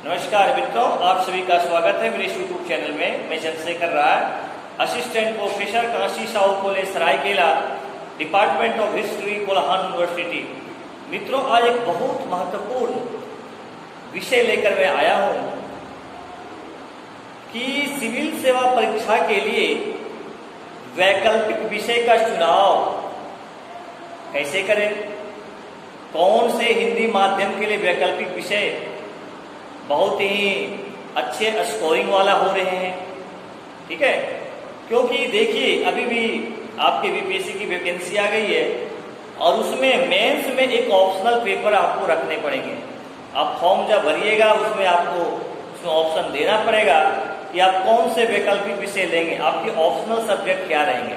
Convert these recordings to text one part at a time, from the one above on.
नमस्कार मित्रों, आप सभी का स्वागत है मेरे यूट्यूब चैनल में। मैं Chandrashekhar Rai, assistant professor Kashi Sahu college Saraikela, department of history, Kolhan university. मित्रों, आज एक बहुत महत्वपूर्ण विषय लेकर मैं आया हूं कि सिविल सेवा परीक्षा के लिए वैकल्पिक विषय का चुनाव कैसे करें। कौन से हिंदी माध्यम के लिए वैकल्पिक विषय बहुत ही अच्छे स्कोरिंग वाला हो रहे हैं, ठीक है। क्योंकि देखिए, अभी भी आपके बीपीएससी की वैकेंसी आ गई है और उसमें मेंस में एक ऑप्शनल पेपर आपको रखने पड़ेंगे। आप फॉर्म जब भरिएगा उसमें आपको उसमें ऑप्शन देना पड़ेगा कि आप कौन से वैकल्पिक विषय लेंगे, आपके ऑप्शनल सब्जेक्ट क्या रहेंगे।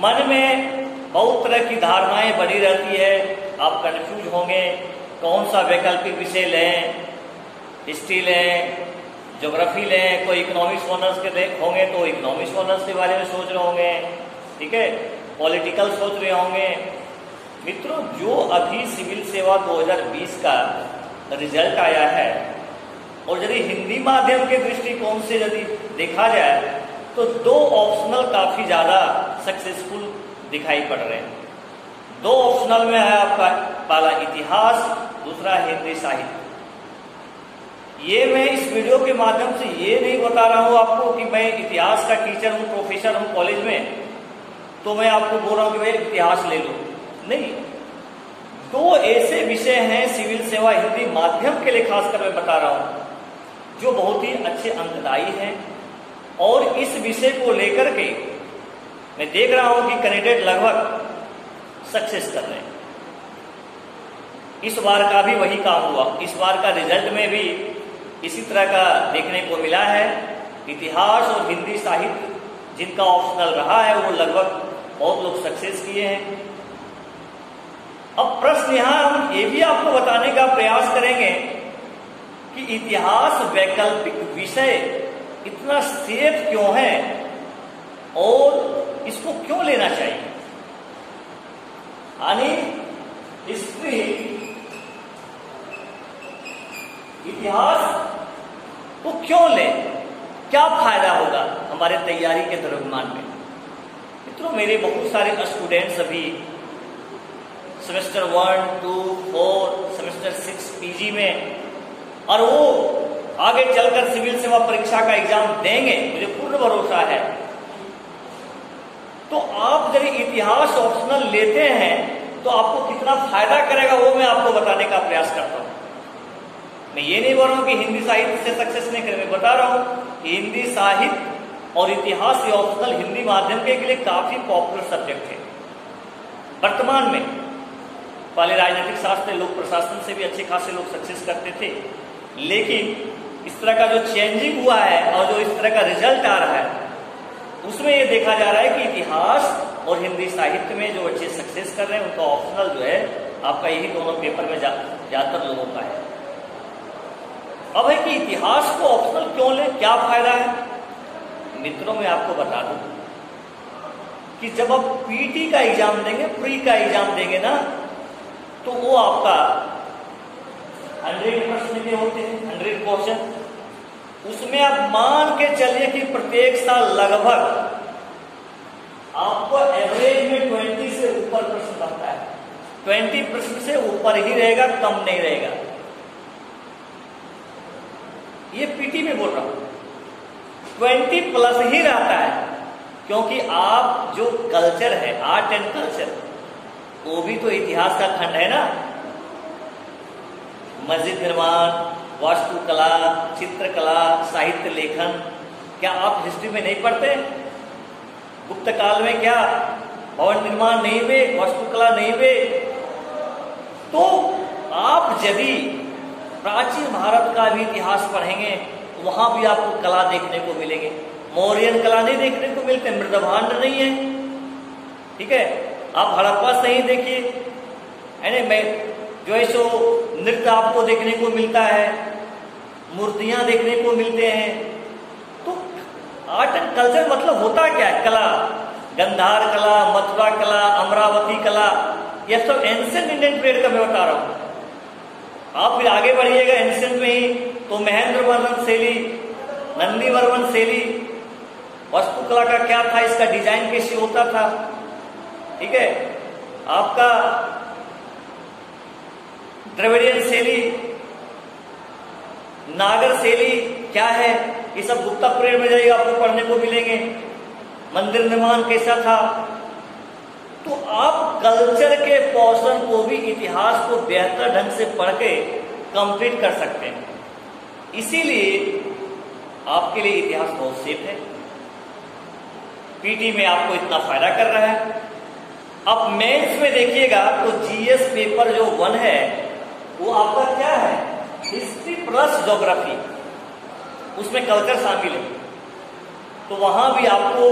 मन में बहुत तरह की धारणाएं बनी रहती है, आप कंफ्यूज होंगे कौन सा वैकल्पिक विषय लें। हिस्ट्री लें, ज्योग्राफी लें, कोई इकोनॉमिक्स ऑनर्स के होंगे तो इकोनॉमिक्स ऑनर्स के बारे में सोच रहे होंगे, ठीक है। पॉलिटिकल सोच रहे होंगे। मित्रों, जो अभी सिविल सेवा 2020 का रिजल्ट आया है और यदि हिंदी माध्यम के दृष्टिकोण से यदि देखा जाए तो दो ऑप्शनल काफी ज्यादा सक्सेसफुल दिखाई पड़ रहे हैं। दो ऑप्शनल में है आपका पहला इतिहास, दूसरा हिंदी साहित्य। ये मैं इस वीडियो के माध्यम से ये नहीं बता रहा हूं आपको कि मैं इतिहास का टीचर हूं, प्रोफेसर हूं कॉलेज में, तो मैं आपको बोल रहा हूं कि भाई इतिहास ले लो। नहीं, दो ऐसे विषय हैं सिविल सेवा हिंदी माध्यम के लिए खासकर मैं बता रहा हूं जो बहुत ही अच्छे अंकदायी हैं। और इस विषय को लेकर के मैं देख रहा हूं कि कैंडिडेट लगभग सक्सेस कर रहे हैं। इस बार का भी वही काम हुआ। इस बार का रिजल्ट में भी इसी तरह का देखने को मिला है। इतिहास और हिंदी साहित्य जिनका ऑप्शनल रहा है वो लगभग बहुत लोग सक्सेस किए हैं। अब प्रश्न यहां हम ये भी आपको बताने का प्रयास करेंगे कि इतिहास वैकल्पिक विषय इतना सेफ क्यों है और इसको क्यों लेना चाहिए। यानी हिस्ट्री, इतिहास तो क्यों लें, क्या फायदा होगा हमारे तैयारी के दरम्यान में। मित्रों, मेरे बहुत सारे स्टूडेंट्स अभी सेमेस्टर 1, 2, 4, सेमेस्टर 6 पीजी में, और वो आगे चलकर सिविल सेवा परीक्षा का एग्जाम देंगे, मुझे पूर्ण भरोसा है। तो आप यदि इतिहास ऑप्शनल लेते हैं तो आपको कितना फायदा करेगा वो मैं आपको बताने का प्रयास करता हूं। मैं ये नहीं बोल रहा हूं कि हिंदी साहित्य से सक्सेस नहीं करें, मैं बता रहा हूं कि हिंदी साहित्य और इतिहास ये ऑप्शनल हिंदी माध्यम के लिए काफी पॉपुलर सब्जेक्ट है वर्तमान में। पहले राजनीतिक शास्त्र, लोक प्रशासन से भी अच्छे खासे लोग सक्सेस करते थे, लेकिन इस तरह का जो चेंजिंग हुआ है और जो इस तरह का रिजल्ट आ रहा है उसमें ये देखा जा रहा है कि इतिहास और हिंदी साहित्य में जो अच्छे सक्सेस कर रहे हैं उनका ऑप्शनल जो है आपका यही दोनों पेपर में ज्यादातर लोगों का है। अब है कि इतिहास को ऑप्शनल क्यों लें, क्या फायदा है। मित्रों, मैं आपको बता दूं कि जब आप पीटी का एग्जाम देंगे, प्री का एग्जाम देंगे ना, तो वो आपका 100 प्रश्न के होते हैं, 100 क्वेश्चन। उसमें आप मान के चलिए कि प्रत्येक साल लगभग आपको एवरेज में 20 से ऊपर प्रश्न बनता है। 20 प्रश्न से ऊपर ही रहेगा, कम नहीं रहेगा। ये पीटी में बोल रहा हूं, 20 प्लस ही रहता है, क्योंकि आप जो कल्चर है, आर्ट एंड कल्चर, वो भी तो इतिहास का खंड है ना। मस्जिद निर्माण, वास्तुकला, चित्रकला, साहित्य लेखन, क्या आप हिस्ट्री में नहीं पढ़ते। गुप्त काल में क्या भवन निर्माण नहीं हुए, वास्तुकला नहीं हुए। तो आप यदि प्राचीन भारत का भी इतिहास पढ़ेंगे वहां भी आपको कला देखने को मिलेंगे। मौर्यन कला नहीं देखने को मिलते, मृदभांड नहीं है, ठीक है। आप हड़प्पा से ही देखिए, मैं जो है सो नृत्य आपको देखने को मिलता है, मूर्तियां देखने को मिलते हैं। तो आर्ट एंड कल्चर मतलब होता क्या है, कला, गंधार कला, मथुरा कला, अमरावती कला, यह सब एंशिएंट इंडियन पीरियड का मैं बता रहा हूं। आप फिर आगे बढ़िएगा एंशिएंट में ही तो महेंद्र वर्मन शैली, नंदी वर्मन शैली, वास्तुकला का क्या था, इसका डिजाइन कैसे होता था, ठीक है, आपका द्रविडियन शैली, नागर शैली क्या है, ये सब गुप्ता पीरियड में जाइए आपको पढ़ने को मिलेंगे। मंदिर निर्माण कैसा था। तो आप कल्चर के पोर्शन को भी, इतिहास को बेहतर ढंग से पढ़ के कंप्लीट कर सकते हैं। इसीलिए आपके लिए इतिहास बहुत सेफ है। पीटी में आपको इतना फायदा कर रहा है। अब मेंस में देखिएगा तो जीएस पेपर जो 1 है वो आपका क्या है, हिस्ट्री प्लस ज्योग्राफी, उसमें कल्चर शामिल है। तो वहां भी आपको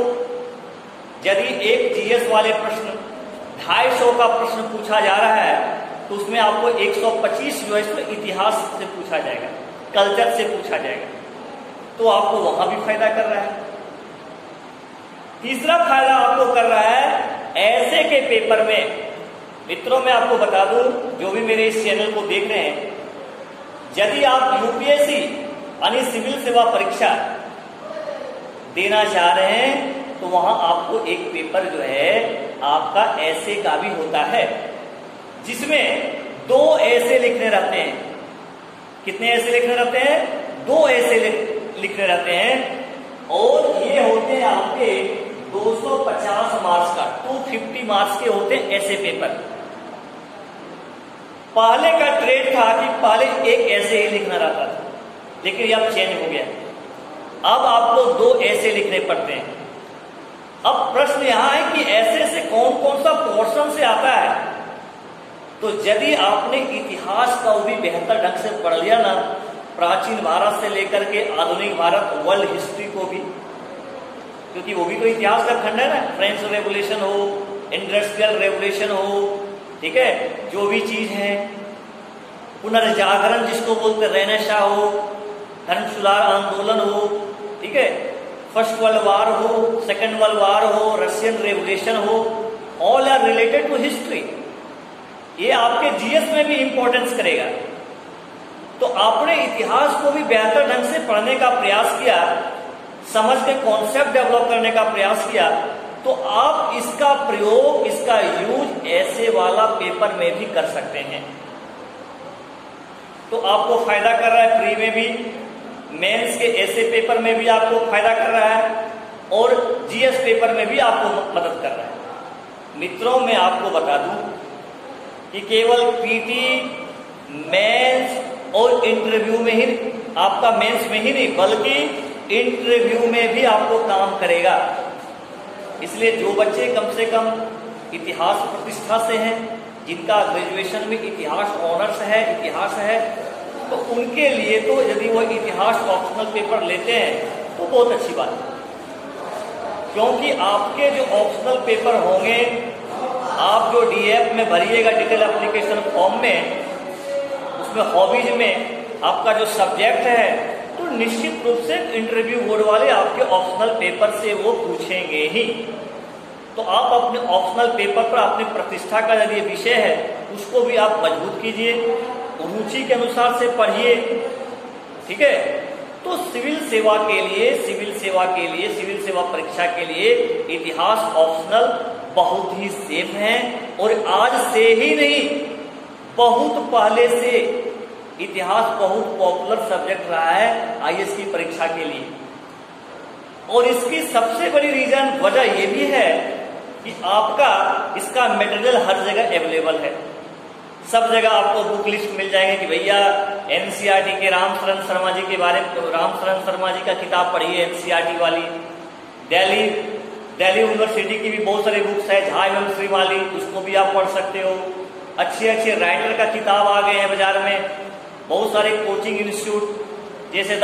यदि एक जीएस वाले प्रश्न 250 का प्रश्न पूछा जा रहा है तो उसमें आपको 125 जो है इसमें इतिहास से पूछा जाएगा, कल्चर से पूछा जाएगा, तो आपको वहां भी फायदा कर रहा है। तीसरा फायदा आपको कर रहा है ऐसे के पेपर में। मित्रों मैं आपको बता दूं, जो भी मेरे इस चैनल को देख रहे हैं, यदि आप यूपीएससी यानी सिविल सेवा परीक्षा देना चाह रहे हैं तो वहां आपको एक पेपर जो है आपका ऐसे का भी होता है, जिसमें 2 ऐसे लिखने रहते हैं। कितने ऐसे लिखने रहते हैं? 2 ऐसे लिखने रहते हैं, और ये होते हैं आपके 250 मार्क्स का, 250 मार्क्स के होते हैं ऐसे पेपर। पहले का ट्रेड था कि पहले एक ऐसे ही लिखना रहता था, लेकिन ये अब चेंज हो गया, अब आपको 2 ऐसे लिखने पड़ते हैं। अब प्रश्न यहां है कि ऐसे से कौन कौन सा पोर्शन से आता है। तो यदि आपने इतिहास का भी बेहतर ढंग से पढ़ लिया ना, प्राचीन भारत से लेकर के आधुनिक भारत, वर्ल्ड हिस्ट्री को भी, क्योंकि वो भी तो इतिहास का खंड है ना, फ्रेंच रेवोल्यूशन हो, इंडस्ट्रियल रेवोल्यूशन हो, ठीक है, जो भी चीज है, पुनर्जागरण जिसको बोलते रेनेसां हो, धर्म सुधार आंदोलन हो, ठीक है, फर्स्ट वर्ल्ड वार हो, सेकेंड वर्ल्ड वार हो, रशियन रेवोल्यूशन हो, all are related to history. ये आपके जीएस में भी इंपॉर्टेंस करेगा। तो आपने इतिहास को भी बेहतर ढंग से पढ़ने का प्रयास किया, समझ के कॉन्सेप्ट डेवलप करने का प्रयास किया, तो आप इसका प्रयोग, इसका यूज ऐसे वाला पेपर में भी कर सकते हैं। तो आपको फायदा कर रहा है, प्री में भी, मेंस के ऐसे पेपर में भी आपको फायदा कर रहा है, और जीएस पेपर में भी आपको मदद कर रहा है। मित्रों मैं आपको बता दूं कि केवल पीटी, मेंस और इंटरव्यू में ही, आपका मेंस में ही नहीं बल्कि इंटरव्यू में भी आपको काम करेगा। इसलिए जो बच्चे कम से कम इतिहास प्रतिष्ठा से हैं, जिनका ग्रेजुएशन में इतिहास ऑनर्स है, इतिहास है, तो उनके लिए तो यदि वो इतिहास ऑप्शनल पेपर लेते हैं तो बहुत अच्छी बात है। क्योंकि आपके जो ऑप्शनल पेपर होंगे, आप जो डीएफ में भरिएगा, डिटेल एप्लीकेशन फॉर्म में, उसमें हॉबीज में आपका जो सब्जेक्ट है, तो निश्चित रूप से इंटरव्यू बोर्ड वाले आपके ऑप्शनल पेपर से वो पूछेंगे ही। तो आप अपने ऑप्शनल पेपर पर अपनी प्रतिष्ठा का यदि विषय है उसको भी आप मजबूत कीजिए, रुचि के अनुसार से पढ़िए, ठीक है। तो सिविल सेवा के लिए, सिविल सेवा परीक्षा के लिए इतिहास ऑप्शनल बहुत ही सेफ है, और आज से ही नहीं बहुत पहले से इतिहास बहुत पॉपुलर सब्जेक्ट रहा है आईएएस की परीक्षा के लिए। और इसकी सबसे बड़ी रीजन, वजह यह भी है कि आपका इसका मटेरियल हर जगह अवेलेबल है। सब जगह आपको बुक लिस्ट मिल जाएगी कि भैया एनसीईआरटी के रामशरण शर्मा जी के बारे में, रामशरण शर्मा जी का किताब पढ़िए एनसीईआरटी वाली। दिल्ली यूनिवर्सिटी की भी बहुत सारी बुक्स है, झा एवं श्रीमाली, उसको भी आप पढ़ सकते हो। अच्छे अच्छे राइटर का किताब आ गए हैं बाजार में, बहुत सारे कोचिंग इंस्टीट्यूट जैसे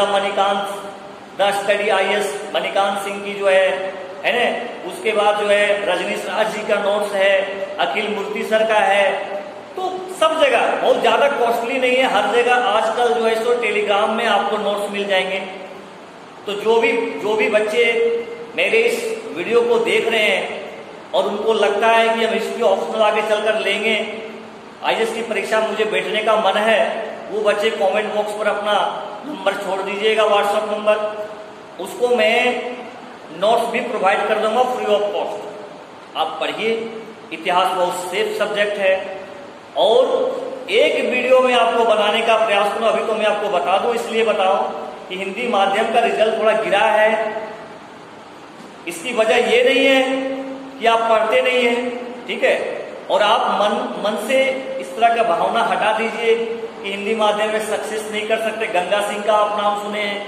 the study IAS Manikant Singh की जो है ना, उसके बाद जो है रजनीश राज जी का नोट्स है, अखिल मूर्ति सर का है। तो सब जगह बहुत ज्यादा कॉस्टली नहीं है, हर जगह आजकल जो है सो टेलीग्राम में आपको नोट्स मिल जाएंगे। तो जो भी बच्चे मेरे इस वीडियो को देख रहे हैं और उनको लगता है कि हम हिस्ट्री ऑप्शनल आगे चलकर लेंगे, आईएएस की परीक्षा मुझे बैठने का मन है, वो बच्चे कमेंट बॉक्स पर अपना नंबर छोड़ दीजिएगा, व्हाट्सएप नंबर, उसको मैं नोट्स भी प्रोवाइड कर दूंगा फ्री ऑफ कॉस्ट। आप पढ़िए, इतिहास बहुत सेफ सब्जेक्ट है। और एक वीडियो में आपको बनाने का प्रयास करूँ, अभी तो मैं आपको बता दूं, इसलिए बताऊं कि हिंदी माध्यम का रिजल्ट थोड़ा गिरा है। इसकी वजह ये नहीं है कि आप पढ़ते नहीं हैं, ठीक है, और आप मन से इस तरह का भावना हटा दीजिए कि हिंदी माध्यम में सक्सेस नहीं कर सकते। गंगा सिंह का आप नाम सुने हैं,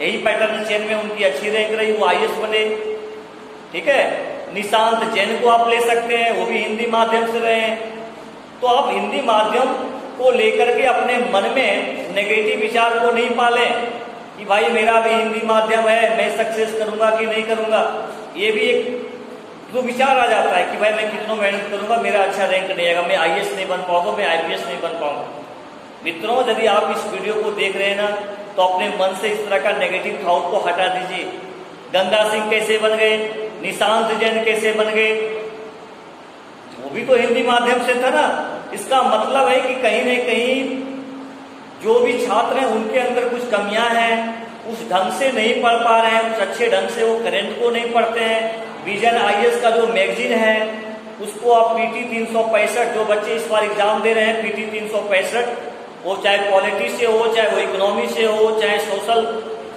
यही पैटर्न चेन में उनकी अच्छी रैंक रही, वो IAS बने, ठीक है। निशांत जैन को आप ले सकते हैं, वो भी हिंदी माध्यम से रहे हैं। तो आप हिंदी माध्यम को लेकर के अपने मन में नेगेटिव विचार को नहीं पालें कि भाई मेरा भी हिंदी माध्यम है, मैं सक्सेस करूंगा कि नहीं करूंगा। ये भी एक जो विचार आ जाता है कि भाई मैं कितना मेहनत करूंगा, मेरा अच्छा रैंक नहीं आएगा, मैं IAS नहीं बन पाऊंगा, मैं IPS नहीं बन पाऊंगा। मित्रों, यदि आप इस वीडियो को देख रहे हैं ना, तो अपने मन से इस तरह का नेगेटिव थॉट को हटा दीजिए। गंगा सिंह कैसे बन गए, निशांत जैन कैसे बन गए, वो भी तो हिंदी माध्यम से था ना। इसका मतलब है कि कहीं न कहीं जो भी छात्र हैं उनके अंदर कुछ कमियां हैं, उस ढंग से नहीं पढ़ पा रहे हैं, उस अच्छे ढंग से वो करंट को नहीं पढ़ते हैं। विजन IAS का जो मैगजीन है उसको आप PT 365, जो बच्चे इस बार एग्जाम दे रहे हैं PT 365, वो चाहे पॉलिटी से हो, चाहे वो इकोनॉमी से हो, चाहे सोशल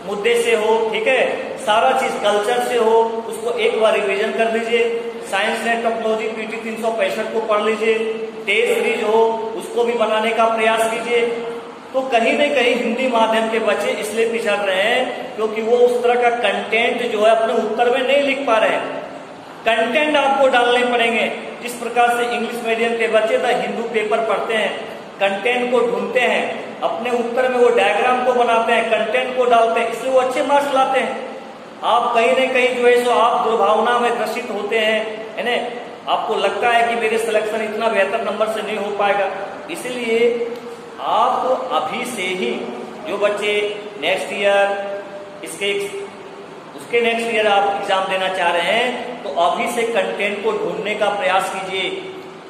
मुद्दे से हो, ठीक है, सारा चीज कल्चर से हो, उसको एक बार रिवीजन कर लीजिए। साइंस एंड टेक्नोलॉजी PT 365 को पढ़ लीजिए। टेस्ट सीरीज हो उसको भी बनाने का प्रयास कीजिए। तो कहीं न कहीं हिंदी माध्यम के बच्चे इसलिए पिछड़ रहे हैं क्योंकि वो उस तरह का कंटेंट जो है अपने उत्तर में नहीं लिख पा रहे हैं। कंटेंट आपको डालने पड़ेंगे। जिस प्रकार से इंग्लिश मीडियम के बच्चे द हिंदू पेपर पढ़ते हैं, कंटेंट को ढूंढते हैं, अपने उत्तर में वो डायग्राम को बनाते हैं, कंटेंट को डालते हैं, इसलिए वो अच्छे मार्क्स लाते हैं। आप कहीं न कहीं जो है सो आप दुर्भावना में ग्रसित होते हैं, है ना, आपको लगता है कि मेरे सिलेक्शन इतना बेहतर नंबर से नहीं हो पाएगा। इसलिए आप अभी से ही जो बच्चे नेक्स्ट ईयर उसके नेक्स्ट ईयर आप एग्जाम देना चाह रहे हैं, तो अभी से कंटेंट को ढूंढने का प्रयास कीजिए।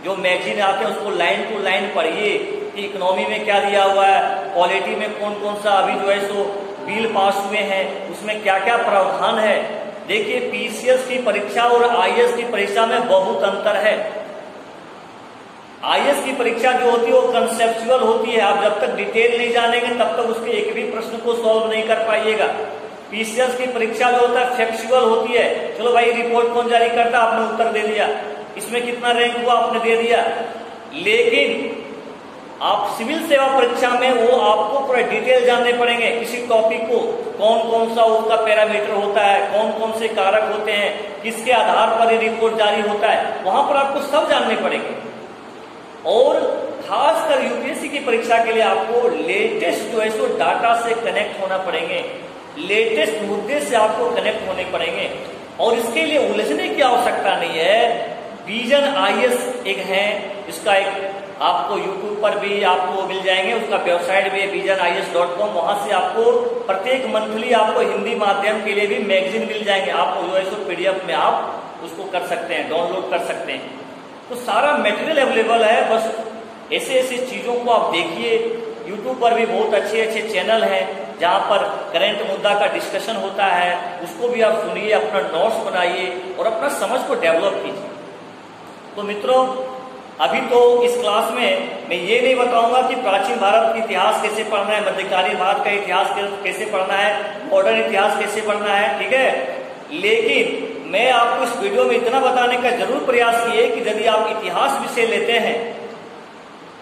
जो मैगजीन आते हैं उसको लाइन टू लाइन पढ़िए कि इकोनॉमी में क्या दिया हुआ है, पॉलिटी में कौन कौन सा अभी जो है सो बिल पास हुए हैं, उसमें क्या क्या प्रावधान है। देखिए, PCS की परीक्षा और IAS की परीक्षा में बहुत अंतर है। IAS की परीक्षा जो होती है वो कंसेप्चुअल होती है, आप जब तक डिटेल नहीं जानेंगे तब तक उसके एक भी प्रश्न को सॉल्व नहीं कर पाइएगा। PCS की परीक्षा जो होता है फैक्चुअल होती है, चलो भाई रिपोर्ट कौन जारी करता, आपने उत्तर दे दिया, इसमें कितना रैंक हुआ आपने दे दिया। लेकिन आप सिविल सेवा परीक्षा में वो आपको पूरा डिटेल जानने पड़ेंगे, किसी टॉपिक को कौन कौन सा उसका पैरामीटर होता है, कौन कौन से कारक होते हैं, किसके आधार पर ये रिपोर्ट जारी होता है, वहां पर आपको सब जानने पड़ेंगे। और खासकर UPSC की परीक्षा के लिए आपको लेटेस्ट जो है सो डाटा से कनेक्ट होना पड़ेंगे, लेटेस्ट मुद्दे से आपको कनेक्ट होने पड़ेंगे। और इसके लिए उलझने की आवश्यकता नहीं है। विजन IAS एक है, इसका एक आपको YouTube पर भी आपको मिल जाएंगे, उसका वेबसाइट भी है visionis.com, वहां से आपको प्रत्येक मंथली आपको हिंदी माध्यम के लिए भी मैगजीन मिल जाएंगे। आपको जो है सो PDF में आप उसको कर सकते हैं, डाउनलोड कर सकते हैं। तो सारा मटेरियल अवेलेबल है, बस ऐसे ऐसे चीजों को आप देखिए। YouTube पर भी बहुत अच्छे अच्छे चैनल हैं जहां पर करंट मुद्दा का डिस्कशन होता है, उसको भी आप सुनिए, अपना नोट्स बनाइए और अपना समझ को डेवलप कीजिए। तो मित्रों, अभी तो इस क्लास में मैं ये नहीं बताऊंगा कि प्राचीन भारत का इतिहास कैसे पढ़ना है, मध्यकालीन भारत का इतिहास कैसे पढ़ना है, मॉडर्न इतिहास कैसे पढ़ना है, ठीक है। लेकिन मैं आपको इस वीडियो में इतना बताने का जरूर प्रयास किए कि यदि आप इतिहास विषय लेते हैं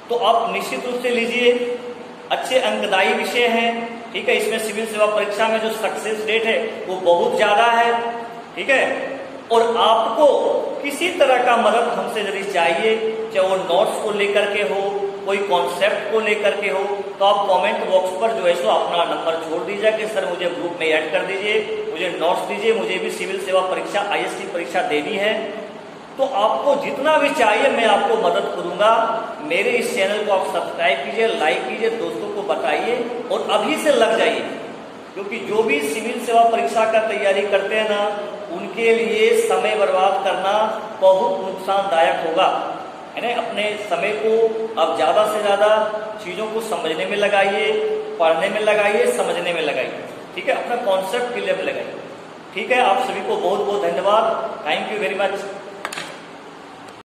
तो आप निश्चित रूप से लीजिए, अच्छे अंकदायी विषय हैं, ठीक है। इसमें सिविल सेवा परीक्षा में जो सक्सेस रेट है वो बहुत ज्यादा है, ठीक है। और आपको किसी तरह का मदद हमसे यदि चाहिए, चाहे वो नोट्स को लेकर के हो, कोई कॉन्सेप्ट को लेकर के हो, तो आप कमेंट बॉक्स पर जो है सो अपना नंबर छोड़ दीजिए कि सर मुझे ग्रुप में ऐड कर दीजिए, मुझे नोट्स दीजिए, मुझे भी सिविल सेवा परीक्षा IAS की परीक्षा देनी है। तो आपको जितना भी चाहिए मैं आपको मदद करूंगा। मेरे इस चैनल को आप सब्सक्राइब कीजिए, लाइक कीजिए, दोस्तों को बताइए और अभी से लग जाइए, क्योंकि जो भी सिविल सेवा परीक्षा का तैयारी करते हैं ना, उनके लिए समय बर्बाद करना बहुत नुकसानदायक होगा। है ना। अपने समय को अब ज़्यादा से ज़्यादा चीज़ों को समझने में लगाइए, पढ़ने में लगाइए, समझने में लगाइए, ठीक है, अपना कॉन्सेप्ट क्लियर में लगाइए। ठीक है, आप सभी को बहुत बहुत धन्यवाद। Thank you very much.